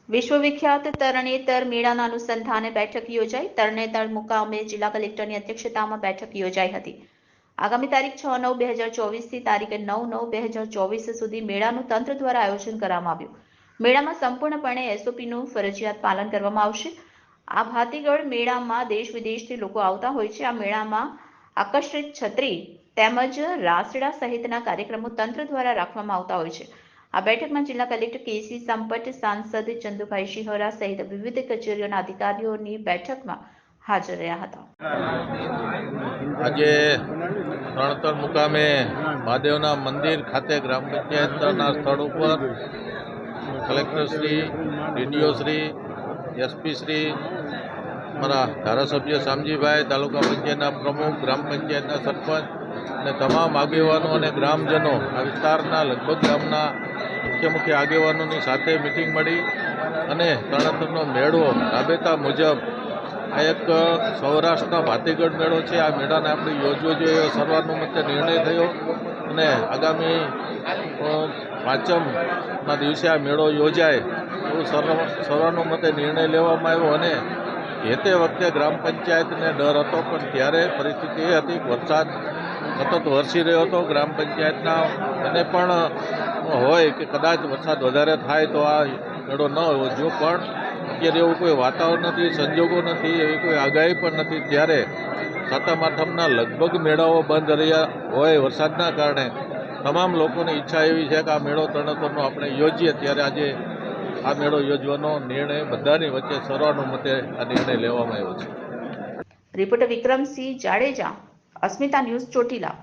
વિશ્વવિખ્યાત તરણેતર મેળાના અનુસંધાને બેઠક યોજાઈ। તરણેતર મુકામે જિલ્લા કલેક્ટરની અધ્યક્ષતામાં બેઠક યોજાઈ હતી। આગામી તારીખ 6/9/2024 થી તારીખ 9/9/2024 સુધી મેળાનું તંત્ર દ્વારા આયોજન કરવામાં આવ્યું। મેળામાં સંપૂર્ણપણે એસઓપીનું ફરજિયાત પાલન કરવામાં આવશે। આ ભાતીગળ મેળામાં દેશ વિદેશથી લોકો આવતા હોય છે। આ મેળામાં આકર્ષિત છત્રી તેમજ રાસડા સહિતના કાર્યક્રમો તંત્ર દ્વારા રાખવામાં આવતા હોય છે। આ બેઠકમાં જિલ્લા કલેક્ટર કેસી સંપટ, સાંસદ ચંદુભાઈ શિહોરા સહિત વિવિધ કચેરીઓના અધિકારીઓની બેઠકમાં હાજર રહ્યા હતા। આજે તરણેતર મુકામે મહાદેવના મંદિર ખાતે ગ્રામ પંચાયતના સ્થળ ઉપર કલેક્ટરશ્રી, ડીડીઓશ્રી, એસપીશ્રી, અમારા ધારાસભ્ય શામજીભાઈ, તાલુકા પંચાયતના પ્રમુખ, ગ્રામ પંચાયતના સરપંચ અને તમામ આગેવાનો અને ગ્રામજનો, આ વિસ્તારના લગભગ ગામના મુખ્ય આગેવાનોની સાથે મિટિંગ મળી અને તરણેતરનો મેળો રાબેતા મુજબ આ એક સૌરાષ્ટ્રના ભાતીગળ મેળો છે। આ મેળાને આપણે યોજવો જોઈએ એવો સર્વાનુમતે નિર્ણય થયો અને આગામી પાંચમના દિવસે આ મેળો યોજાય એવો સર્વાનુમતે નિર્ણય લેવામાં આવ્યો અને જે તે વખતે ગ્રામ પંચાયતને ડર હતો, પણ ત્યારે પરિસ્થિતિ એ હતી કે વરસાદ સતત વરસી રહ્યો હતો। ગ્રામ પંચાયતના એને પણ હોય કે કદાચ વરસાદ વધારે થાય તો આ મેળો ન યોજવો, પણ અત્યારે એવું કોઈ વાતાવરણ નથી, સંજોગો નથી, એવી કોઈ આગાહી પણ નથી। ત્યારે સાતમ આઠમના લગભગ મેળાઓ બંધ રહ્યા હોય વરસાદના કારણે તમામ લોકોની ઈચ્છા એવી છે કે આ મેળો તરણેતરનો આપણે યોજીએ। ત્યારે આજે આ મેળો યોજવાનો નિર્ણય બધાની વચ્ચે સર્વાનુમતે આ નિર્ણય લેવામાં આવ્યો છે। રિપોર્ટર વિક્રમસિંહ જાડેજા, અસ્મિતા ન્યૂઝ, ચોટીલા।